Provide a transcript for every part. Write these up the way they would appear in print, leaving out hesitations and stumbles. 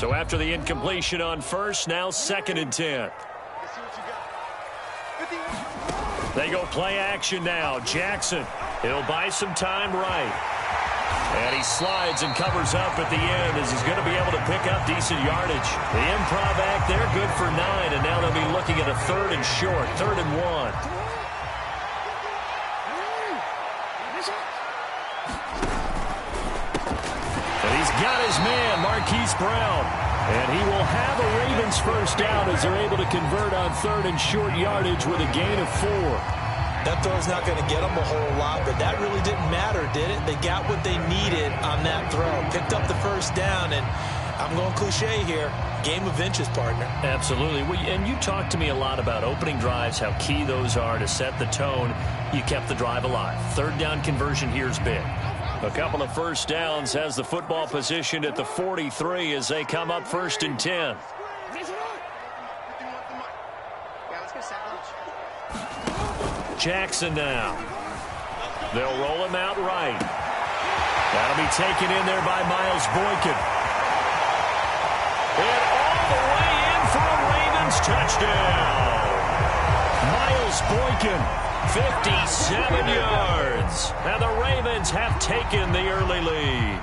So after the incompletion on first, now 2nd and 10. They go play action now. Jackson, he'll buy some time right. And he slides and covers up at the end as he's going to be able to pick up decent yardage. The improv act there, good for 9, and now they'll be looking at a 3rd and short, 3rd and 1. And he's got his man, Marquise Brown. And he will have a Ravens first down as they're able to convert on 3rd and short yardage with a gain of 4. That throw's not going to get them a whole lot, but that really didn't matter, did it? They got what they needed on that throw. Picked up the first down, and I'm going cliche here. Game of inches, partner. Absolutely. And you talked to me a lot about opening drives, how key those are to set the tone. You kept the drive alive. 3rd down conversion here is big. A couple of first downs has the football positioned at the 43 as they come up 1st and 10. Jackson now. They'll roll him out right. That'll be taken in there by Miles Boykin. And all the way in for a Ravens touchdown. Miles Boykin, 57 yards. And the Ravens have taken the early lead.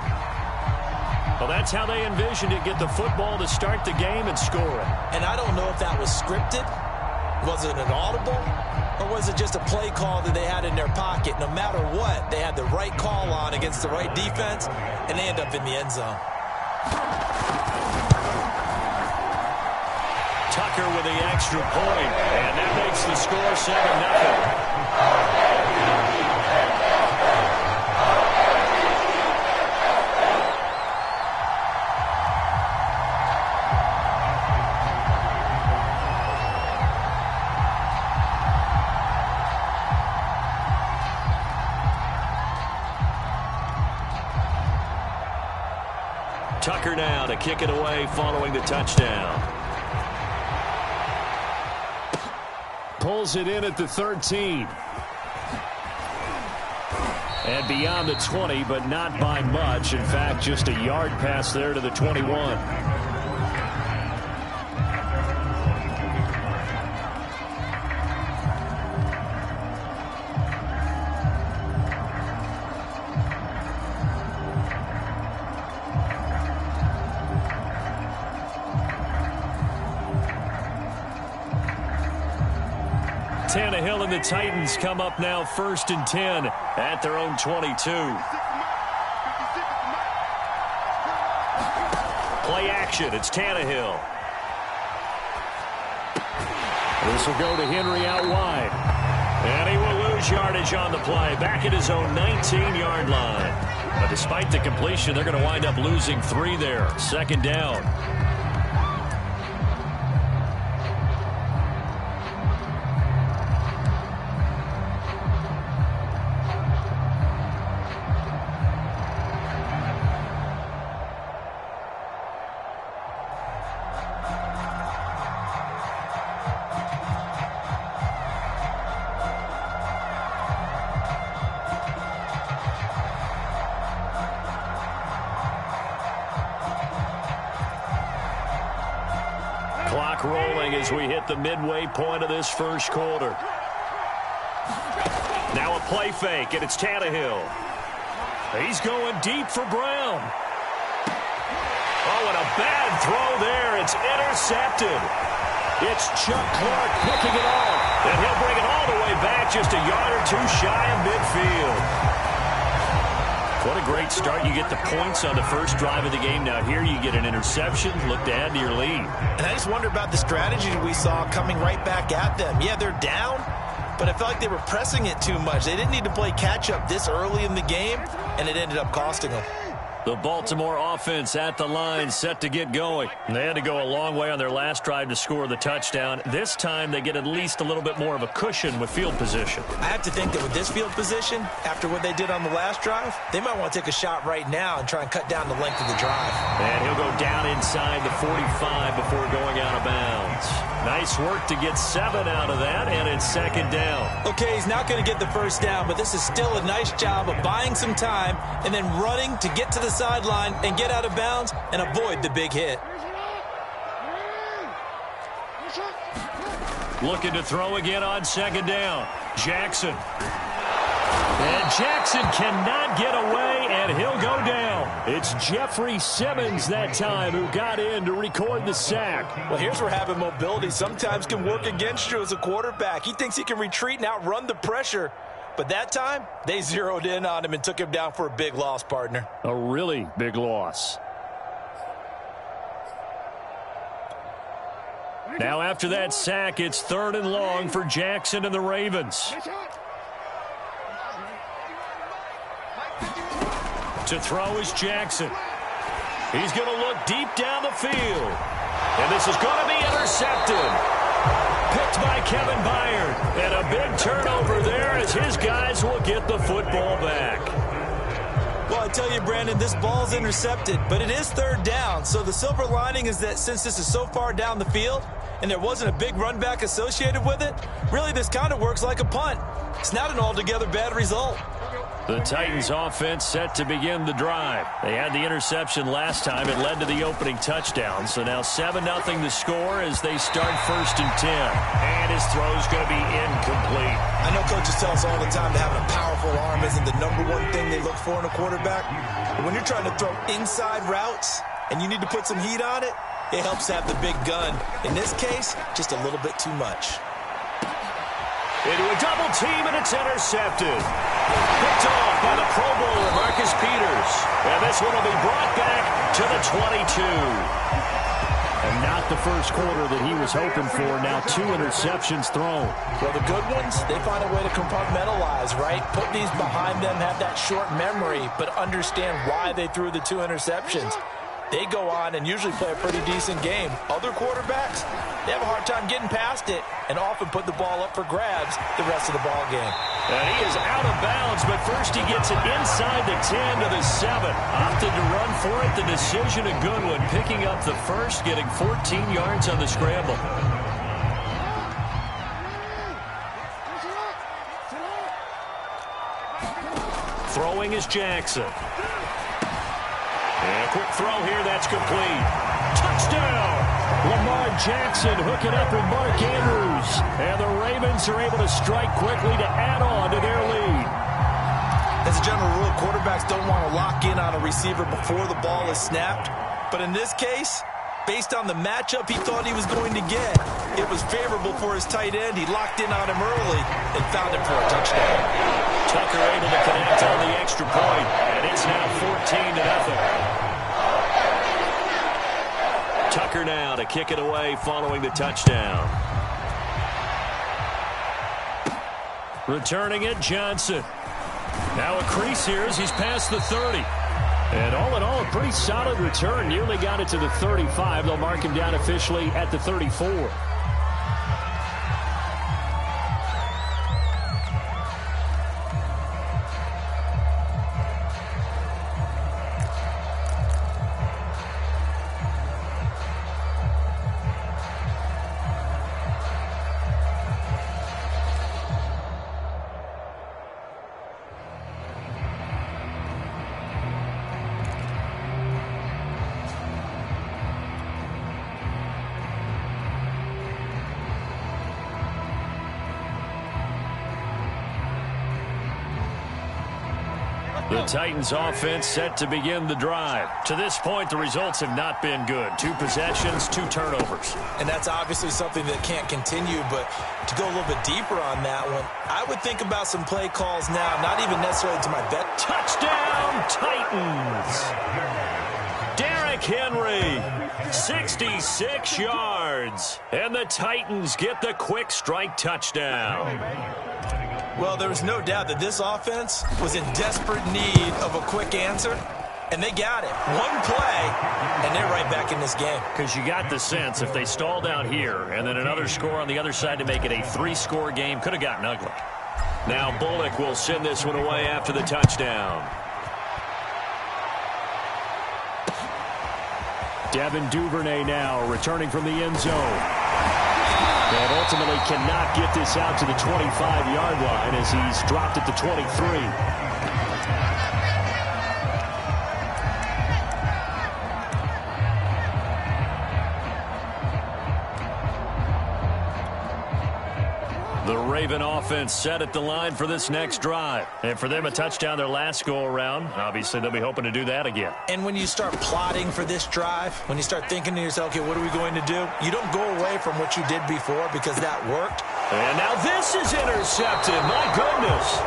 Well, that's how they envisioned it. Get the football to start the game and score it. And I don't know if that was scripted. Was it an audible? Or was it just a play call that they had in their pocket? No matter what, they had the right call on against the right defense, and they end up in the end zone. Tucker with the extra point, and that makes the score 7-0. Tucker now to kick it away following the touchdown. Pulls it in at the 13. And beyond the 20, but not by much. In fact, just a yard pass there to the 21. Tannehill and the Titans come up now 1st and 10 at their own 22. Play action. It's Tannehill. This will go to Henry out wide. And he will lose yardage on the play. Back at his own 19-yard line. But despite the completion, they're going to wind up losing 3 there. 2nd down. Clock rolling as we hit the midway point of this first quarter. Now a play fake, and it's Tannehill. He's going deep for Brown. Oh, and a bad throw there. It's intercepted. It's Chuck Clark picking it off, and he'll bring it all the way back just a yard or 2 shy of midfield. What a great start. You get the points on the first drive of the game. Now here you get an interception. Look to add to your lead. And I just wonder about the strategy we saw coming right back at them. Yeah, they're down, but I felt like they were pressing it too much. They didn't need to play catch-up this early in the game, and it ended up costing them. The Baltimore offense at the line, set to get going. They had to go a long way on their last drive to score the touchdown. This time they get at least a little bit more of a cushion with field position. I have to think that with this field position, after what they did on the last drive, they might want to take a shot right now and try and cut down the length of the drive. And he'll go down inside the 45 before going out of bounds. Nice work to get 7 out of that, and it's second down. Okay, he's not going to get the first down, but this is still a nice job of buying some time and then running to get to the sideline and get out of bounds and avoid the big hit. Looking to throw again on second down. Jackson. And Jackson cannot get away, and he'll go down. It's Jeffrey Simmons that time who got in to record the sack. Well, here's where having mobility sometimes can work against you as a quarterback. He thinks he can retreat and outrun the pressure. But that time, they zeroed in on him and took him down for a big loss, partner. A really big loss. Now after that sack, it's 3rd and long for Jackson and the Ravens. To throw is Jackson. He's going to look deep down the field. And this is going to be intercepted. Picked by Kevin Byard. And a big turnover there as his guys will get the football back. Well, I tell you, Brandon, this ball's intercepted, but it is 3rd down. So the silver lining is that since this is so far down the field and there wasn't a big run back associated with it, really this kind of works like a punt. It's not an altogether bad result. The Titans offense set to begin the drive. They had the interception last time. It led to the opening touchdown. So now 7-0 to score as they start 1st and 10. And his throw's going to be incomplete. I know coaches tell us all the time that having a powerful arm isn't the #1 thing they look for in a quarterback. But when you're trying to throw inside routes and you need to put some heat on it, it helps have the big gun. In this case, just a little bit too much. Into a double team, and it's intercepted. Picked off by the Pro Bowler, Marcus Peters. And this one will be brought back to the 22. And not the first quarter that he was hoping for. Now 2 interceptions thrown. Well, the good ones, they find a way to compartmentalize, right? Put these behind them, have that short memory, but understand why they threw the 2 interceptions. They go on and usually play a pretty decent game. Other quarterbacks, they have a hard time getting past it and often put the ball up for grabs the rest of the ball game. And he is out of bounds, but first he gets it inside the 10 to the 7. Opted to run for it. The decision a good one. Picking up the first, getting 14 yards on the scramble. Throwing is Jackson. And a quick throw here, that's complete. Touchdown! Lamar Jackson hooking up with Mark Andrews. And the Ravens are able to strike quickly to add on to their lead. As a general rule, quarterbacks don't want to lock in on a receiver before the ball is snapped. But in this case, based on the matchup he thought he was going to get, it was favorable for his tight end. He locked in on him early and found him for a touchdown. Tucker able to connect on the extra point, and it's now 14-0. Tucker now to kick it away following the touchdown. Returning it, Johnson. Now a crease here as he's past the 30. And all in all, a pretty solid return. Nearly got it to the 35. They'll mark him down officially at the 34. The Titans offense set to begin the drive. To this point, the results have not been good. 2 possessions, 2 turnovers. And that's obviously something that can't continue, but to go a little bit deeper on that one, I would think about some play calls now, not even necessarily to my bet. Touchdown, Titans! Derrick Henry, 66 yards. And the Titans get the quick strike touchdown. Well, there was no doubt that this offense was in desperate need of a quick answer, and they got it. One play, and they're right back in this game. Because you got the sense if they stalled out here and then another score on the other side to make it a 3-score game, could have gotten ugly. Now Bullock will send this one away after the touchdown. Devin Duvernay now returning from the end zone. And ultimately cannot get this out to the 25-yard line as he's dropped at the 23. The Raven offense set at the line for this next drive. And for them, a touchdown their last go-around. Obviously, they'll be hoping to do that again. And when you start plotting for this drive, when you start thinking to yourself, okay, what are we going to do? You don't go away from what you did before because that worked. And now this is intercepted. My goodness.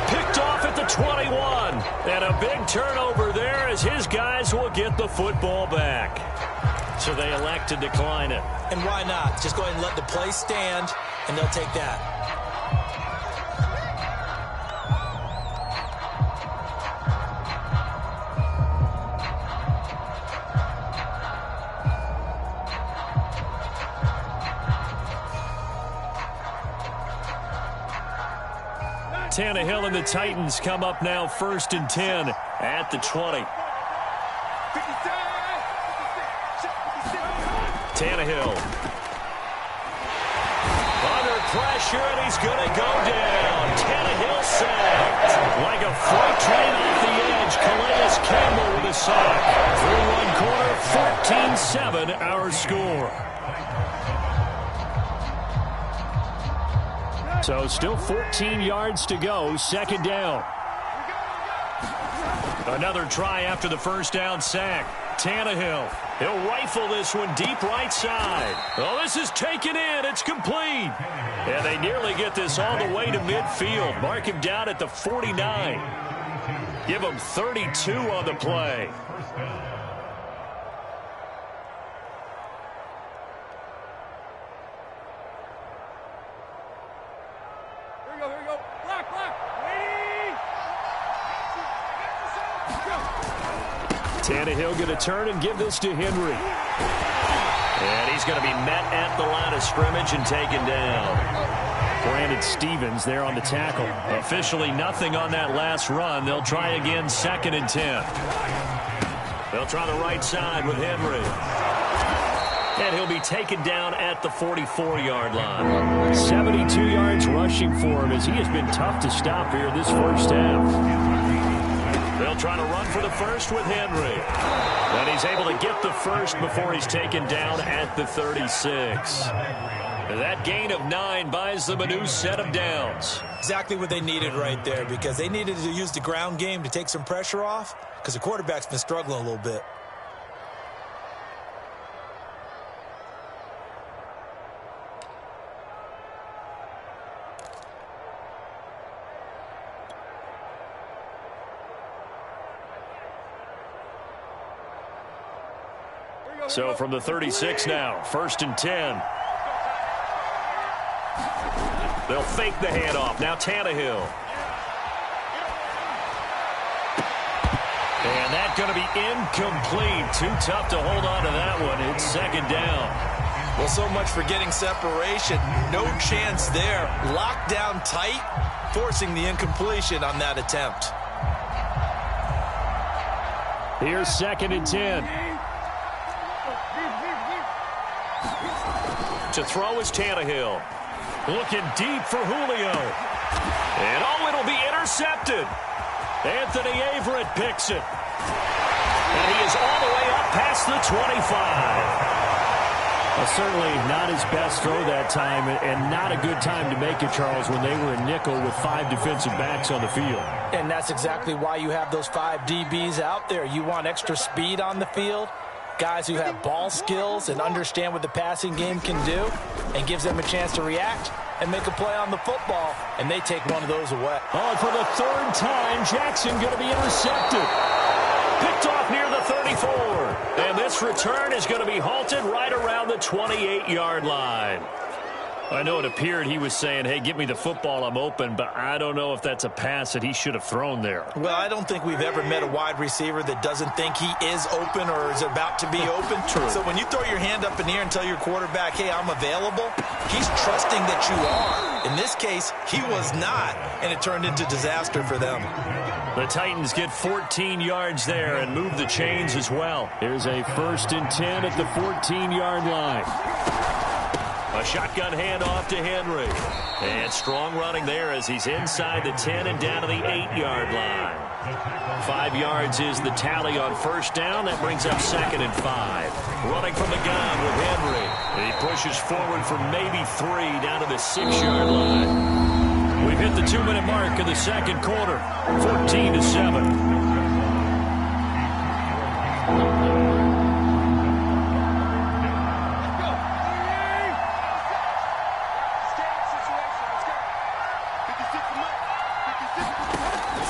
Picked off at the 21. And a big turnover there as his guys will get the football back. So they elect to decline it. And why not? Just go ahead and let the play stand, and they'll take that. Tannehill and the Titans come up now 1st and 10 at the 20. Tannehill. Under pressure, and he's going to go down. Tannehill sacked. Like a freight train off the edge, Calais Campbell with a sack. Through one quarter, 14-7 our score. So still 14 yards to go, 2nd down. Another try after the first down sack. Tannehill. He'll rifle this one deep right side. Oh, this is taken in. It's complete. And they nearly get this all the way to midfield. Mark him down at the 49. Give him 32 on the play. Here we go. Black. Tannehill going to turn and give this to Henry. And he's going to be met at the line of scrimmage and taken down. Brandon Stevens there on the tackle. Officially nothing on that last run. They'll try again 2nd and 10. They'll try the right side with Henry. And he'll be taken down at the 44-yard line. 72 yards rushing for him as he has been tough to stop here this first half. They'll try to run for the first with Henry. And he's able to get the first before he's taken down at the 36. That gain of 9 buys them a new set of downs. Exactly what they needed right there, because they needed to use the ground game to take some pressure off, because the quarterback's been struggling a little bit. So from the 36 now, 1st and 10. They'll fake the handoff. Now Tannehill. And that's going to be incomplete. Too tough to hold on to that one. It's 2nd down. Well, so much for getting separation. No chance there. Locked down tight, forcing the incompletion on that attempt. Here's 2nd and 10. To throw is Tannehill. Looking deep for Julio. And it'll be intercepted. Anthony Averett picks it. And he is all the way up past the 25. Well, certainly not his best throw that time, and not a good time to make it, Charles, when they were in nickel with 5 defensive backs on the field. And that's exactly why you have those 5 DBs out there. You want extra speed on the field. Guys who have ball skills and understand what the passing game can do, and gives them a chance to react and make a play on the football, and they take one of those away. Oh, for the 3rd time, Jackson going to be intercepted. Picked off near the 34. And this return is going to be halted right around the 28-yard line. I know it appeared he was saying, hey, get me the football, I'm open, but I don't know if that's a pass that he should have thrown there. Well, I don't think we've ever met a wide receiver that doesn't think he is open or is about to be open. True. So when you throw your hand up in the air and tell your quarterback, hey, I'm available, he's trusting that you are. In this case, he was not, and it turned into disaster for them. The Titans get 14 yards there and move the chains as well. Here's a 1st and 10 at the 14-yard line. A shotgun handoff to Henry. And strong running there as he's inside the 10 and down to the 8-yard line. 5 yards is the tally on first down. That brings up 2nd and 5. Running from the gun with Henry. He pushes forward for maybe 3 down to the 6-yard line. We've hit the 2-minute mark of the second quarter. 14-7.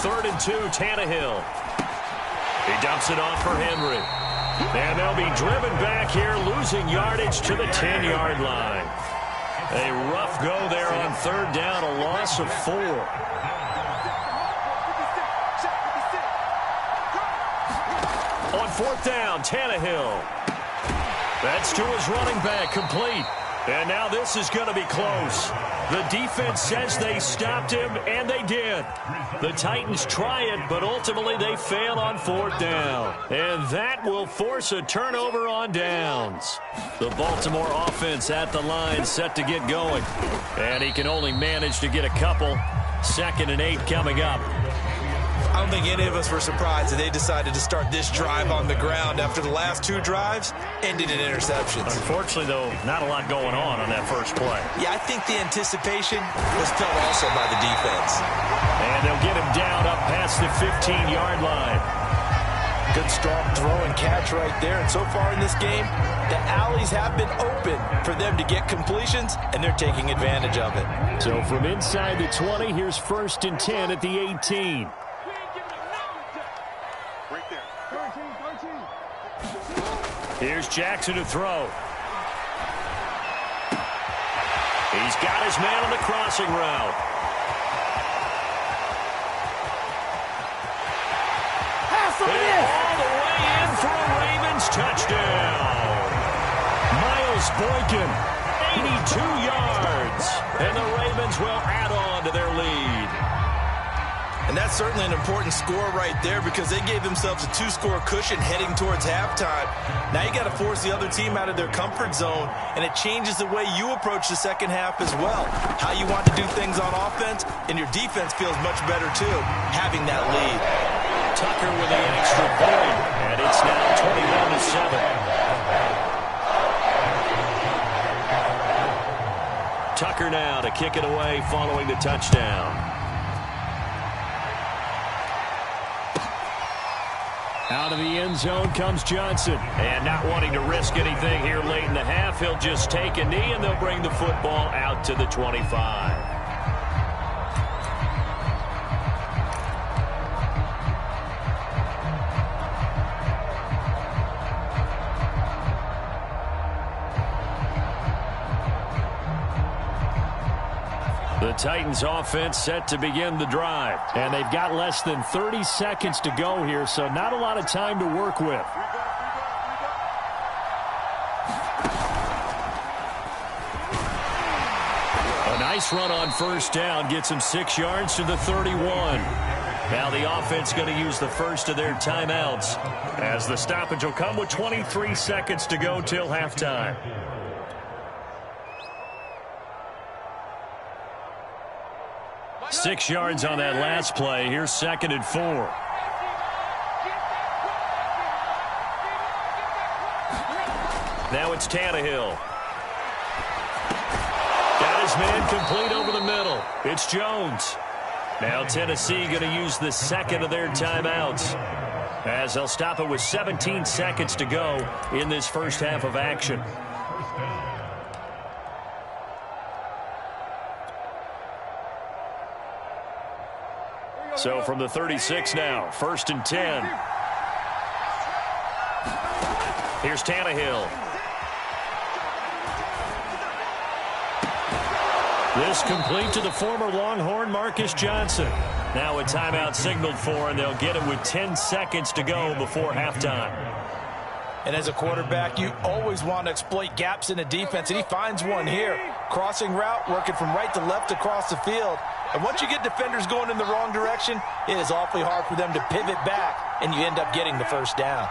Third and 2, Tannehill. He dumps it off for Henry. And they'll be driven back here, losing yardage to the 10-yard line. A rough go there on third down, a loss of 4. On fourth down, Tannehill. That's to his running back, complete. And now this is going to be close. The defense says they stopped him, and they did. The Titans try it, but ultimately they fail on fourth down. And that will force a turnover on downs. The Baltimore offense at the line set to get going. And he can only manage to get a couple. 2nd and 8 coming up. I don't think any of us were surprised that they decided to start this drive on the ground after the last 2 drives ended in interceptions. Unfortunately, though, not a lot going on that first play. Yeah, I think the anticipation was felt also by the defense. And they'll get him down up past the 15-yard line. Good strong throw and catch right there. And so far in this game, the alleys have been open for them to get completions, and they're taking advantage of it. So from inside the 20, here's 1st and 10 at the 18. Here's Jackson to throw. He's got his man on the crossing route. And all the way in for a Ravens touchdown. Miles Boykin, 82 yards. And the Ravens will add on to their lead. And that's certainly an important score right there because they gave themselves a 2-score cushion heading towards halftime. Now you got to force the other team out of their comfort zone, and it changes the way you approach the second half as well. How you want to do things on offense, and your defense feels much better too, having that lead. Tucker with the extra point, and it's now 21-7. Tucker now to kick it away following the touchdown. Out of the end zone comes Johnson. And not wanting to risk anything here late in the half, he'll just take a knee, and they'll bring the football out to the 25. The Titans offense set to begin the drive. And they've got less than 30 seconds to go here, so not a lot of time to work with. A nice run on first down gets him 6 yards to the 31. Now the offense going to use the first of their timeouts, as the stoppage will come with 23 seconds to go till halftime. Six yards on that last play. Here's 2nd and 4. Now it's Tannehill. Got his man complete over the middle. It's Jones. Now Tennessee going to use the second of their timeouts, as they'll stop it with 17 seconds to go in this first half of action. So from the 36 now, 1st and 10. Here's Tannehill. This complete to the former Longhorn Marcus Johnson. Now a timeout signaled for, and they'll get it with 10 seconds to go before halftime. And as a quarterback, you always want to exploit gaps in the defense, and he finds one here. Crossing route, working from right to left across the field. And once you get defenders going in the wrong direction, it is awfully hard for them to pivot back, and you end up getting the first down.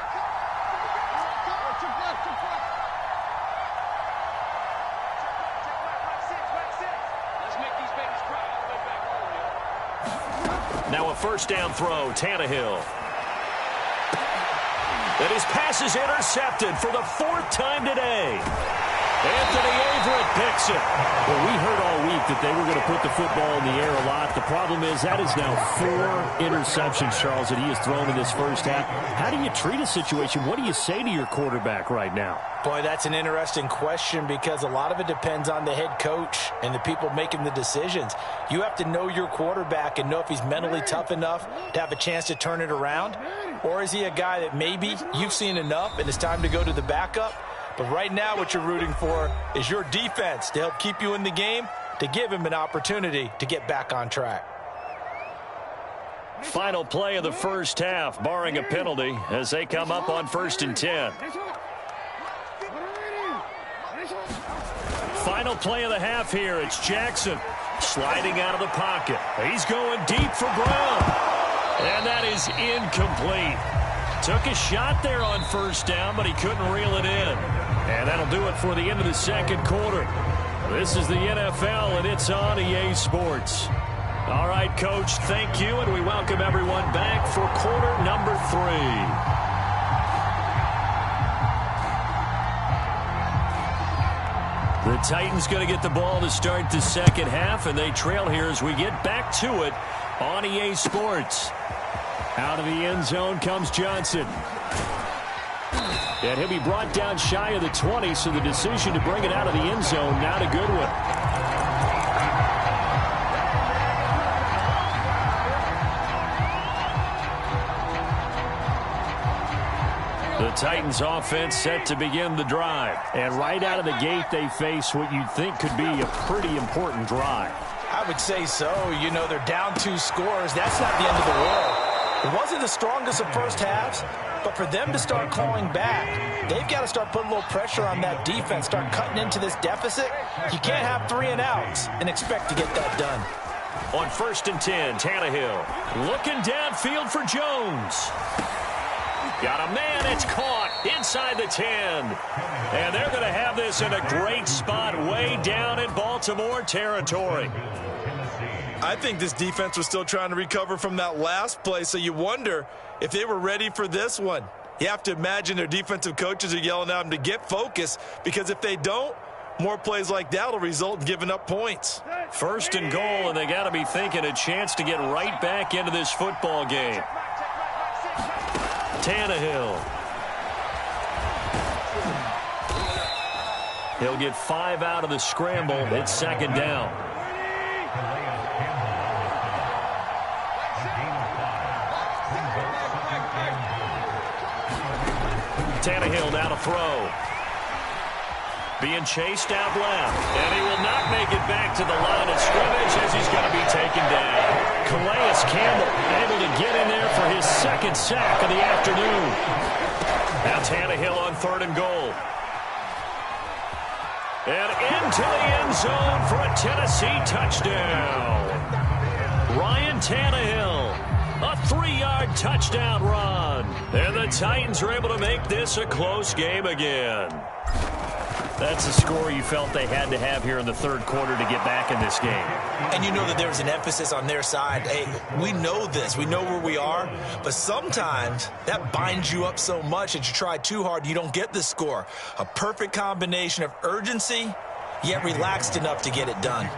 Now a first down throw, Tannehill. And his pass is intercepted for the 4th time today. Anthony Averett picks it. Well, we heard all week that they were going to put the football in the air a lot. The problem is that is now 4 interceptions, Charles, that he has thrown in this first half. How do you treat a situation? What do you say to your quarterback right now? Boy, that's an interesting question because a lot of it depends on the head coach and the people making the decisions. You have to know your quarterback and know if he's mentally tough enough to have a chance to turn it around. Or is he a guy that maybe you've seen enough and it's time to go to the backup? But right now what you're rooting for is your defense to help keep you in the game, to give him an opportunity to get back on track. Final play of the first half, barring a penalty, as they come up on 1st and 10. Final play of the half here. It's Jackson sliding out of the pocket. He's going deep for Brown. And that is incomplete. Took a shot there on 1st down, but he couldn't reel it in. And that'll do it for the end of the 2nd quarter. This is the NFL, and it's on EA Sports. All right, Coach, thank you, and we welcome everyone back for quarter number 3. The Titans going to get the ball to start the 2nd half, and they trail here as we get back to it on EA Sports. Out of the end zone comes Johnson. And he'll be brought down shy of the 20, so the decision to bring it out of the end zone, not a good one. The Titans offense set to begin the drive. And right out of the gate, they face what you'd think could be a pretty important drive. I would say so. You know, they're down 2 scores. That's not the end of the world. It wasn't the strongest of first halves, but for them to start clawing back, they've got to start putting a little pressure on that defense, start cutting into this deficit. You can't have 3 and outs and expect to get that done. On 1st and 10, Tannehill looking downfield for Jones. Got a man, it's caught inside the 10. And they're going to have this in a great spot way down in Baltimore territory. I think this defense was still trying to recover from that last play, so you wonder if they were ready for this one. You have to imagine their defensive coaches are yelling at them to get focused, because if they don't, more plays like that will result in giving up points. 1st and goal, and they got to be thinking a chance to get right back into this football game. Tannehill. He'll get 5 out of the scramble. It's 2nd down. Tannehill now to throw. Being chased out left. And he will not make it back to the line of scrimmage as he's going to be taken down. Calais Campbell able to get in there for his 2nd sack of the afternoon. Now Tannehill on 3rd and goal. And into the end zone for a Tennessee touchdown. Ryan Tannehill, a 3-yard touchdown run. And the Titans are able to make this a close game again. That's a score you felt they had to have here in the 3rd quarter to get back in this game. And you know that there's an emphasis on their side. Hey, we know this. We know where we are. But sometimes that binds you up so much that you try too hard, you don't get the score. A perfect combination of urgency, yet relaxed enough to get it done.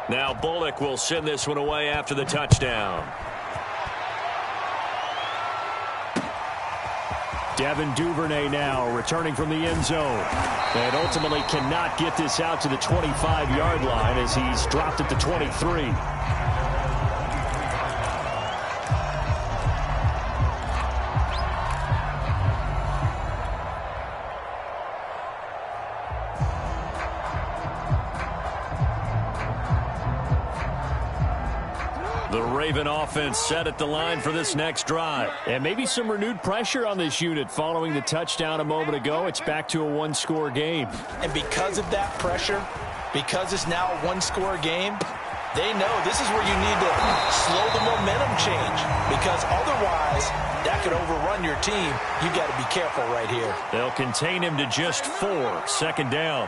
Now Bullock will send this one away after the touchdown. Devin Duvernay now returning from the end zone. And ultimately cannot get this out to the 25-yard line as he's dropped at the 23. The Raven offense set at the line for this next drive. And maybe some renewed pressure on this unit following the touchdown a moment ago. It's back to a 1-score game. And because of that pressure, because it's now a 1-score game, They know this is where you need to slow the momentum change, because otherwise that could overrun your team. You've got to be careful right here. They'll contain him to just 4. Second down.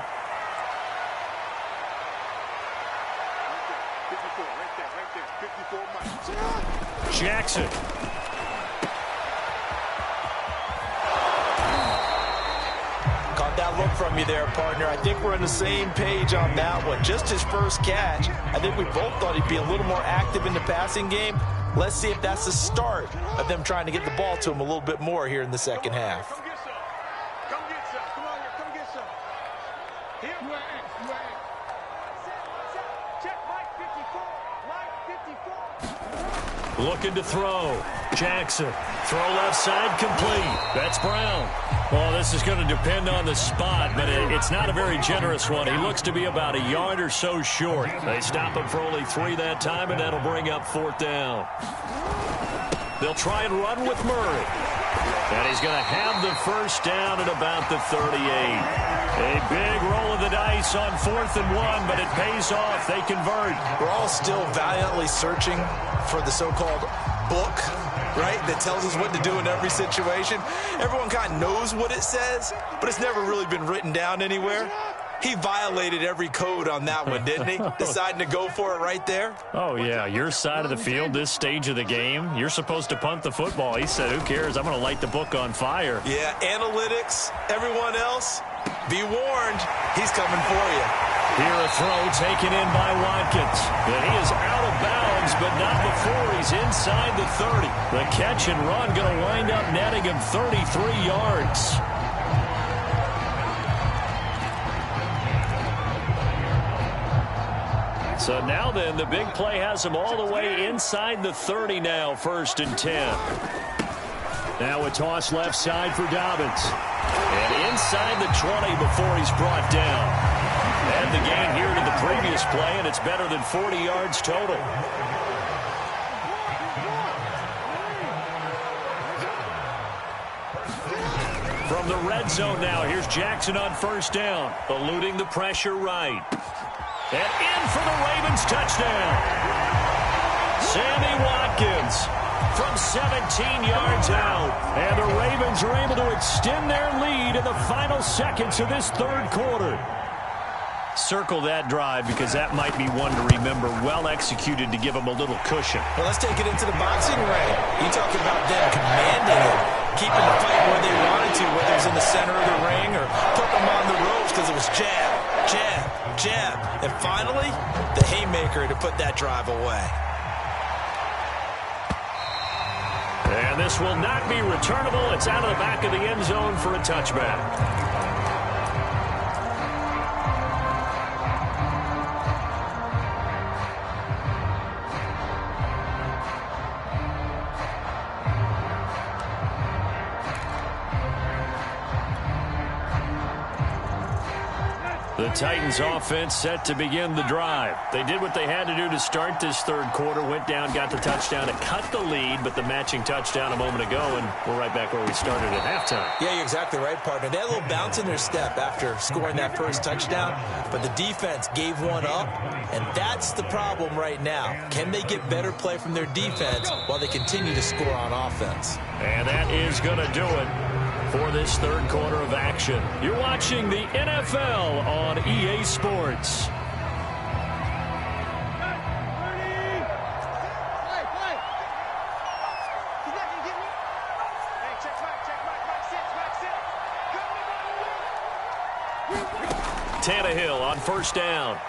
Jackson. Caught that look from you there, partner. I think we're on the same page on that one. Just his first catch. I think we both thought he'd be a little more active in the passing game. Let's see if that's the start of them trying to get the ball to him a little bit more here in the second half. Come get some. Come get some. Come on here. Come get some. Here. You are X. You are X. Check Mike 54. Mike 54. Looking to throw. Jackson. Throw left side complete. That's Brown. Well, this is going to depend on the spot, but it's not a very generous one. He looks to be about a yard or so short. They stop him for only 3 that time, and that'll bring up 4th down. They'll try and run with Murray. And he's going to have the first down at about the 38. A big roll of the dice on 4th and 1, but it pays off. They convert. We're all still valiantly searching for the so-called book, right, that tells us what to do in every situation. Everyone kind of knows what it says, but it's never really been written down anywhere. He violated every code on that one, didn't he? Deciding to go for it right there. Oh, yeah, your side of the field, this stage of the game, you're supposed to punt the football. He said, who cares? I'm going to light the book on fire. Yeah, analytics, everyone else, be warned, he's coming for you. Here a throw taken in by Watkins. And he is out of bounds, but not before he's inside the 30. The catch and run going to wind up netting him 33 yards. So now then, the big play has him all the way inside the 30 now, 1st and 10. Now a toss left side for Dobbins. And inside the 20 before he's brought down. Add the gain here to the previous play, and it's better than 40 yards total. From the red zone now, here's Jackson on 1st down, eluding the pressure right. And in for the Ravens touchdown. Sammy Watkins from 17 yards out. And the Ravens are able to extend their lead in the final seconds of this 3rd quarter. Circle that drive because that might be one to remember. Well executed to give them a little cushion. Well, let's take it into the boxing ring. You talk about them commanding it, keeping the fight where they wanted to, whether it's in the center of the ring or putting them on the ropes because it was jab, jab, jab. And finally, the haymaker to put that drive away. And this will not be returnable. It's out of the back of the end zone for a touchback. The Titans offense set to begin the drive. They did what they had to do to start this 3rd quarter, went down, got the touchdown to cut the lead, but the matching touchdown a moment ago, and we're right back where we started at halftime. Yeah, you're exactly right, partner. They had a little bounce in their step after scoring that first touchdown, but the defense gave one up, and that's the problem right now. Can they get better play from their defense while they continue to score on offense? And that is going to do it for this 3rd quarter of action. You're watching the NFL on EA Sports. Tannehill on 1st down.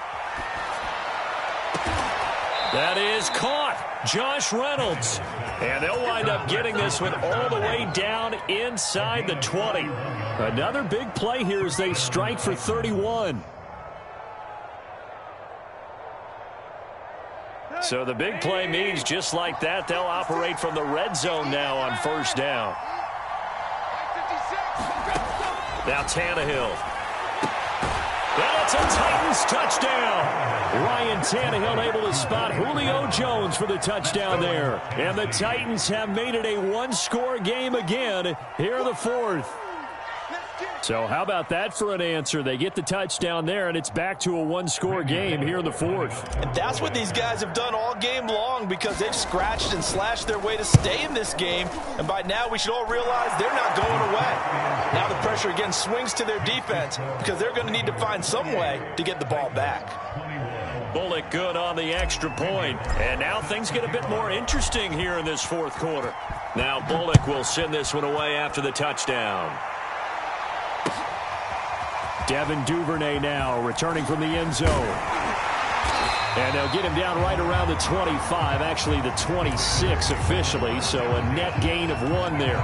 That is caught. Josh Reynolds. And they'll wind up getting this one all the way down inside the 20. Another big play here as they strike for 31. So the big play means just like that, they'll operate from the red zone now on 1st down. Now Tannehill. And it's a Titans touchdown. Ryan Tannehill able to spot Julio Jones for the touchdown there. And the Titans have made it a 1-score game again here in the 4th. So how about that for an answer? They get the touchdown there, and it's back to a one-score game here in the fourth. And that's what these guys have done all game long, because they've scratched and slashed their way to stay in this game. And by now, we should all realize they're not going away. Now the pressure again swings to their defense, because they're going to need to find some way to get the ball back. Bullock good on the extra point. And now things get a bit more interesting here in this fourth quarter. Now Bullock will send this one away after the touchdown. Devin Duvernay now returning from the end zone. And they'll get him down right around the 25, actually the 26 officially, so a net gain of 1 there.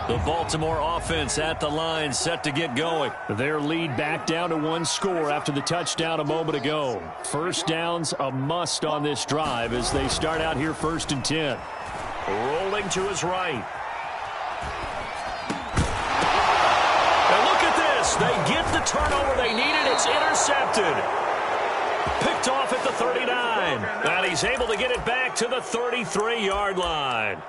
The Baltimore offense at the line, set to get going. Their lead back down to 1 score after the touchdown a moment ago. First down's a must on this drive as they start out here 1st and 10. Rolling to his right. And look at this. They get the turnover they needed. It's intercepted. Picked off at the 39. And he's able to get it back to the 33-yard line.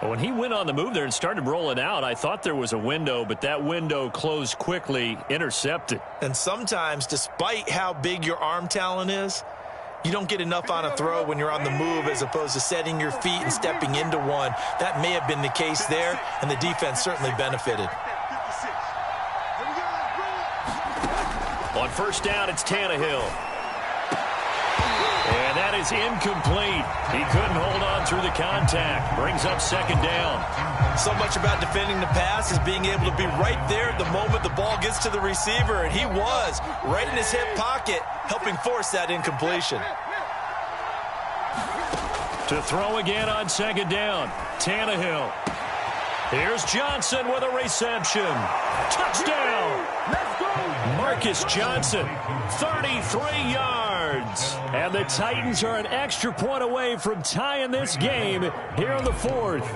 When he went on the move there and started rolling out, I thought there was a window, but that window closed quickly, intercepted. And sometimes, despite how big your arm talent is, you don't get enough on a throw when you're on the move as opposed to setting your feet and stepping into one. That may have been the case there, and the defense certainly benefited. On first down, it's Tannehill. And that is incomplete. He couldn't hold on through the contact. Brings up 2nd down. So much about defending the pass is being able to be right there at the moment the ball gets to the receiver, and he was right in his hip pocket, helping force that incompletion. To throw again on 2nd down, Tannehill. Here's Johnson with a reception. Touchdown! Marcus Johnson, 33 yards. And the Titans are an extra point away from tying this game here in the 4th.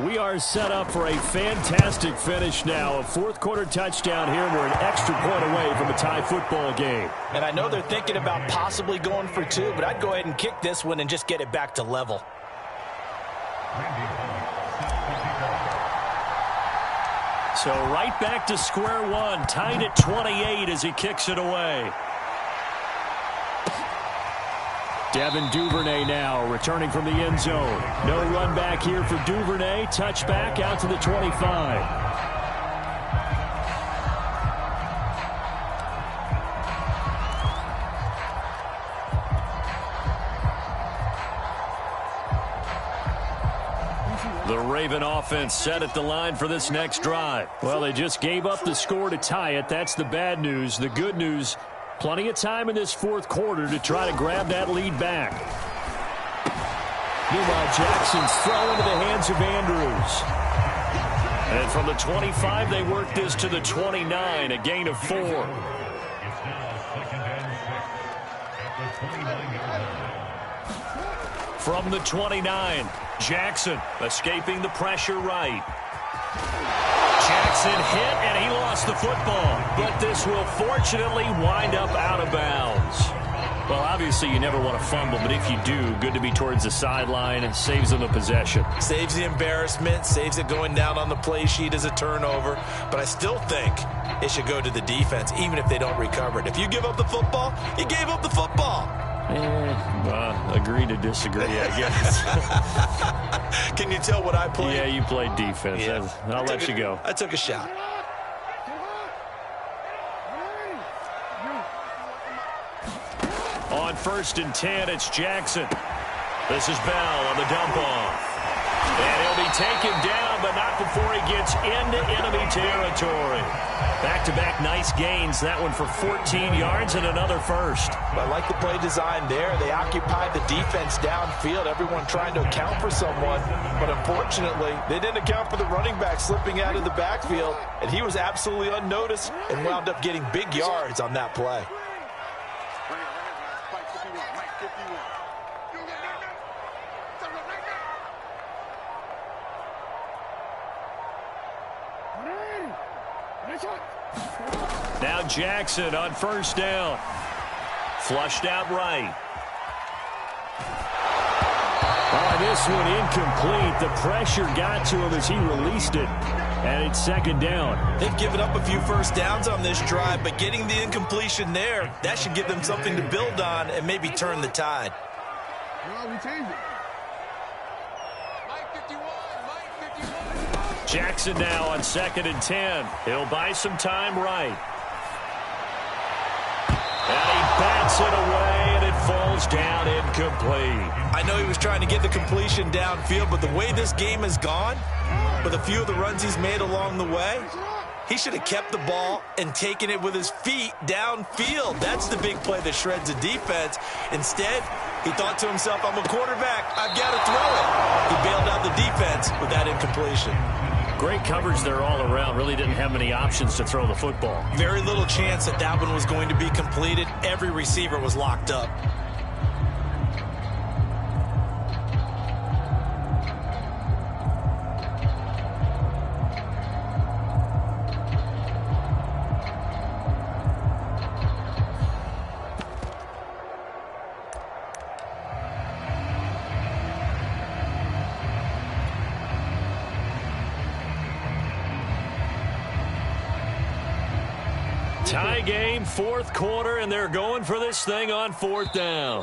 We are set up for a fantastic finish now. A 4th quarter touchdown here. We're an extra point away from a tie football game. And I know they're thinking about possibly going for 2, but I'd go ahead and kick this one and just get it back to level. So right back to square one, tied at 28 as he kicks it away. Devin Duvernay now returning from the end zone. No run back here for Duvernay. Touchback out to the 25. The Raven offense set at the line for this next drive. Well, they just gave up the score to tie it. That's the bad news. The good news, plenty of time in this 4th quarter to try to grab that lead back. Meanwhile, Jackson's throw into the hands of Andrews. And from the 25, they work this to the 29, a gain of 4. From the 29, Jackson escaping the pressure right. Jackson hit, and he lost the football. But this will fortunately wind up out of bounds. Well, obviously, you never want to fumble, but if you do, good to be towards the sideline and saves them the possession. Saves the embarrassment, saves it going down on the play sheet as a turnover. But I still think it should go to the defense, even if they don't recover it. If you give up the football, you gave up the football. Agree to disagree, I guess. Can you tell what I played? Yeah, you played defense. Yeah. I'll let you go. I took a shot. On 1st and 10, it's Jackson. This is Bell on the dump off. And he'll be taken down, but not before he gets into enemy territory. Back-to-back nice gains. That one for 14 yards and another first. I like the play design there. They occupied the defense downfield, everyone trying to account for someone. But unfortunately, they didn't account for the running back slipping out of the backfield. And he was absolutely unnoticed and wound up getting big yards on that play. Now Jackson on 1st down. Flushed out right. this one incomplete. The pressure got to him as he released it. And it's second down. They've given up a few first downs on this drive, but getting the incompletion there, that should give them something to build on and maybe turn the tide. No, we changed it. Jackson now on 2nd and 10. He'll buy some time right. And he bats it away, and it falls down incomplete. I know he was trying to get the completion downfield, but the way this game has gone, with a few of the runs he's made along the way, he should have kept the ball and taken it with his feet downfield. That's the big play that shreds the defense. Instead, he thought to himself, I'm a quarterback, I've got to throw it. He bailed out the defense with that incompletion. Great coverage there all around. Really didn't have many options to throw the football. Very little chance that that one was going to be completed. Every receiver was locked up. Tie game, 4th quarter, and they're going for this thing on 4th down.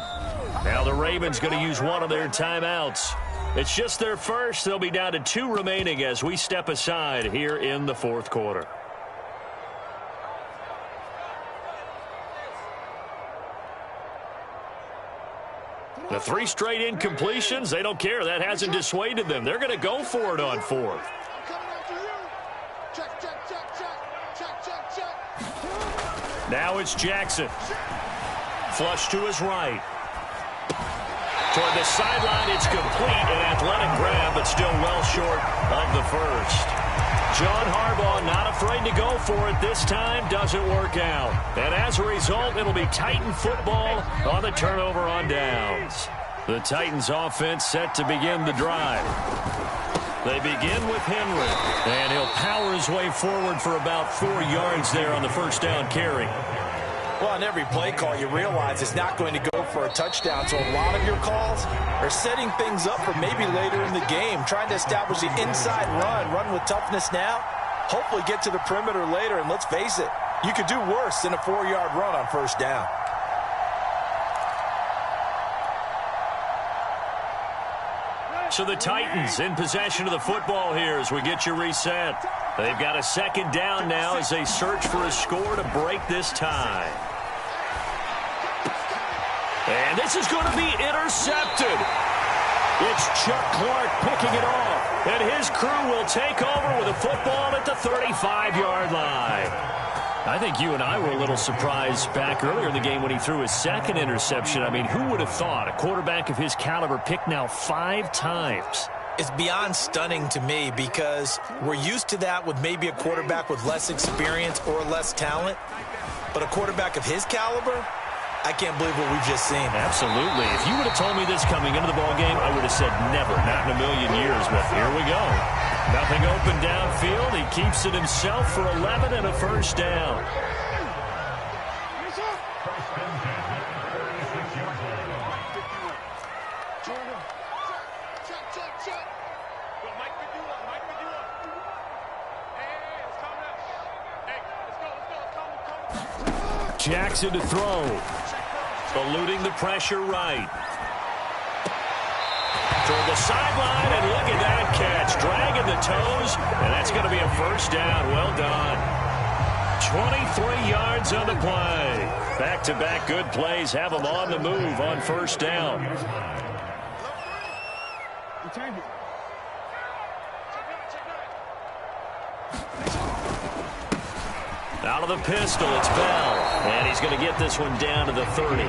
Now the Ravens going to use one of their timeouts. It's just their first. They'll be down to 2 remaining as we step aside here in the 4th quarter. The 3 straight incompletions, they don't care. That hasn't dissuaded them. They're going to go for it on 4th. Now it's Jackson. Flush to his right. Toward the sideline, it's complete. An athletic grab, but still well short of the first. John Harbaugh not afraid to go for it this time. Doesn't work out. And as a result, it'll be Titan football on the turnover on downs. The Titans offense set to begin the drive. They begin with Henry, and he'll power his way forward for about 4 yards there on the first down carry. Well, on every play call, you realize it's not going to go for a touchdown, so a lot of your calls are setting things up for maybe later in the game, trying to establish the inside run with toughness now, hopefully get to the perimeter later, and let's face it, you could do worse than a 4-yard run on first down. So the Titans in possession of the football here as we get you reset. They've got a second down now as they search for a score to break this tie. And this is going to be intercepted. It's Chuck Clark picking it off. And his crew will take over with a football at the 35-yard line. I think you and I were a little surprised back earlier in the game when he threw his second interception. I mean, who would have thought a quarterback of his caliber picked now 5 times? It's beyond stunning to me because we're used to that with maybe a quarterback with less experience or less talent. But a quarterback of his caliber, I can't believe what we've just seen. Absolutely. If you would have told me this coming into the ballgame, I would have said never, not in a million years. But here we go. Nothing open downfield. He keeps it himself for 11 and a first down. Jackson to throw. Eluding the pressure right. Toward the sideline, and look at that catch. Dragging the toes, and that's going to be a first down. Well done. 23 yards on the play. Back-to-back good plays have them on the move on first down. Out of the pistol, it's Bell. And he's going to get this one down to the 30.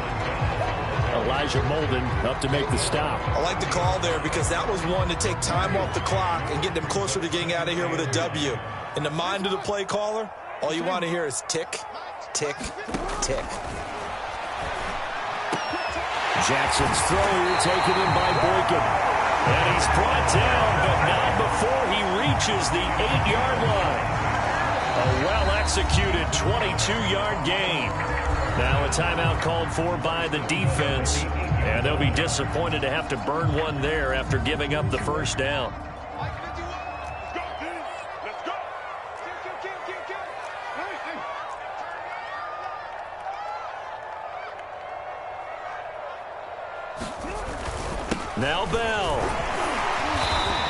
Elijah Molden up to make the stop. I like the call there because that was one to take time off the clock and get them closer to getting out of here with a W. In the mind of the play caller, all you want to hear is tick, tick, tick. Jackson's throw taken in by Boykin. And he's brought down, but not before he reaches the 8-yard line. A well-executed 22-yard gain. Now a timeout called for by the defense And they'll be disappointed to have to burn one there after giving up the first down. Now Bell.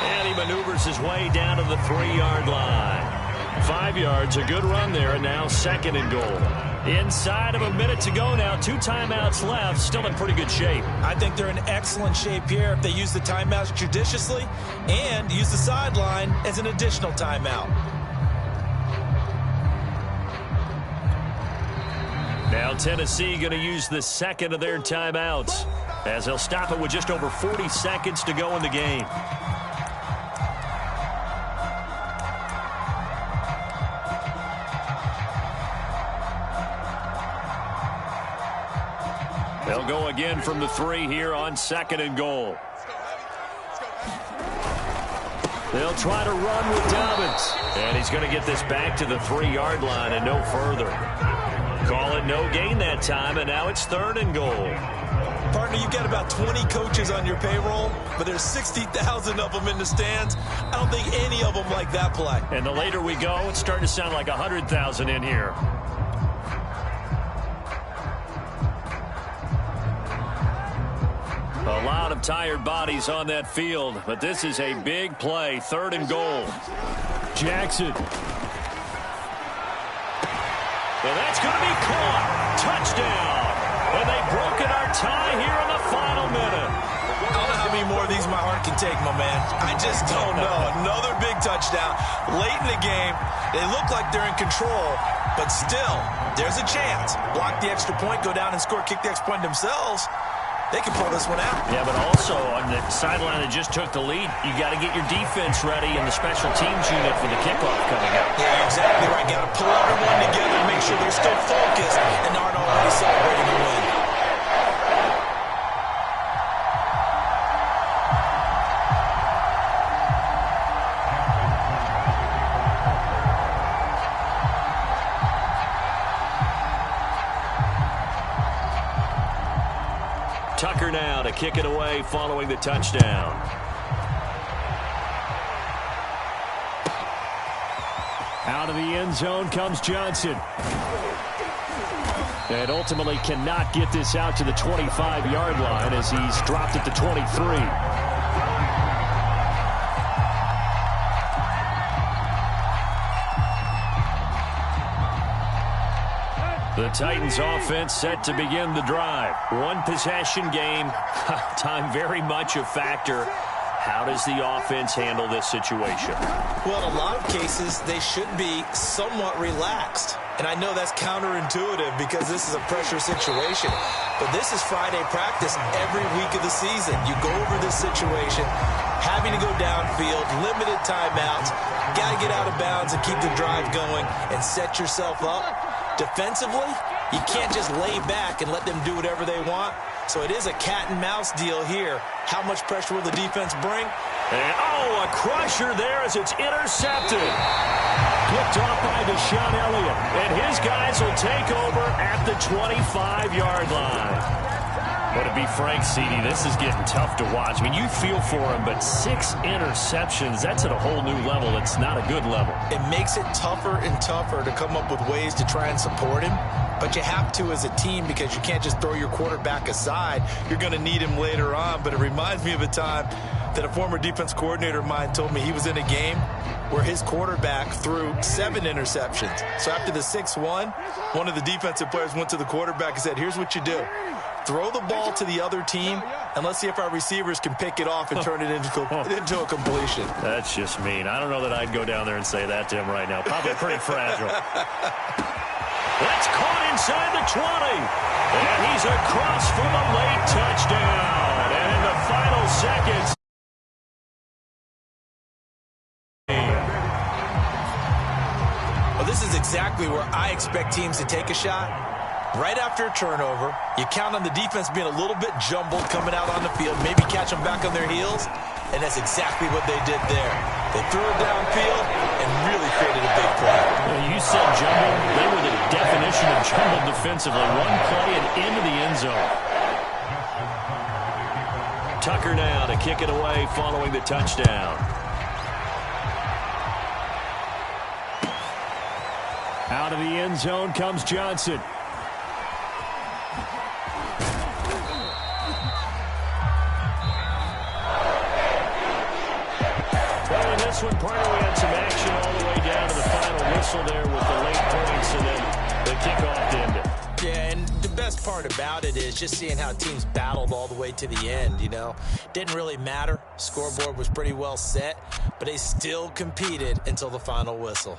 And he maneuvers his way down to the 3-yard line. 5 yards, a good run there, and now 2nd and goal. Inside of a minute to go now, 2 timeouts left, still in pretty good shape. I think they're in excellent shape here if they use the timeouts judiciously and use the sideline as an additional timeout. Now Tennessee going to use the 2nd of their timeouts as they'll stop it with just over 40 seconds to go in the game. They'll go again from the 3 here on 2nd and goal. They'll try to run with Dobbins. And he's going to get this back to the 3-yard line and no further. Call it no gain that time, and now it's 3rd and goal. Partner, you've got about 20 coaches on your payroll, but there's 60,000 of them in the stands. I don't think any of them like that play. And the later we go, it's starting to sound like 100,000 in here. A lot of tired bodies on that field, but this is a big play. 3rd and goal. Jackson. And that's going to be caught. Touchdown. And they've broken our tie here in the final minute. I don't know how many more of these my heart can take, my man. I just don't know. Another big touchdown late in the game. They look like they're in control, but still, there's a chance. Block the extra point, go down and score, kick the extra point themselves. They can pull this one out. Yeah, but also on the sideline that just took the lead, you got to get your defense ready and the special teams unit for the kickoff coming up. Yeah, you're exactly right. Got to pull everyone together and make sure they're still focused and aren't already celebrating the win. Tucker now to kick it away following the touchdown. Out of the end zone comes Johnson. And ultimately cannot get this out to the 25-yard line as he's dropped at the 23. The Titans offense set to begin the drive. 1 possession game. Time very much a factor. How does the offense handle this situation? Well, in a lot of cases, they should be somewhat relaxed. And I know that's counterintuitive because this is a pressure situation. But this is Friday practice every week of the season. You go over this situation, having to go downfield, limited timeouts, got to get out of bounds and keep the drive going and set yourself up. Defensively, you can't just lay back and let them do whatever they want. So it is a cat-and-mouse deal here. How much pressure will the defense bring? And, a crusher there as it's intercepted. Picked off by Deshaun Elliott. And his guys will take over at the 25-yard line. But to be frank, CD, this is getting tough to watch. I mean, you feel for him, but 6 interceptions, that's at a whole new level. It's not a good level. It makes it tougher and tougher to come up with ways to try and support him. But you have to as a team because you can't just throw your quarterback aside. You're going to need him later on. But it reminds me of a time that a former defense coordinator of mine told me he was in a game where his quarterback threw 7 interceptions. So after the 6-1, one of the defensive players went to the quarterback and said, here's what you do. Throw the ball to the other team, and let's see if our receivers can pick it off and turn it into a completion. That's just mean. I don't know that I'd go down there and say that to him right now. Probably pretty fragile. That's caught inside the 20. And he's across for the late touchdown. And in the final seconds, well, this is exactly where I expect teams to take a shot. Right after a turnover, you count on the defense being a little bit jumbled coming out on the field, maybe catch them back on their heels, and that's exactly what they did there. They threw it downfield and really created a big play. Well, you said jumbled. They were the definition of jumbled defensively. One play and into the end zone. Tucker now to kick it away following the touchdown. Out of the end zone comes Johnson. Well, in this one, partner, we had some action all the way down to the final whistle there with the late points and then the kickoff to end it. Yeah, and the best part about it is just seeing how teams battled all the way to the end, you know. Didn't really matter. Scoreboard was pretty well set, but they still competed until the final whistle.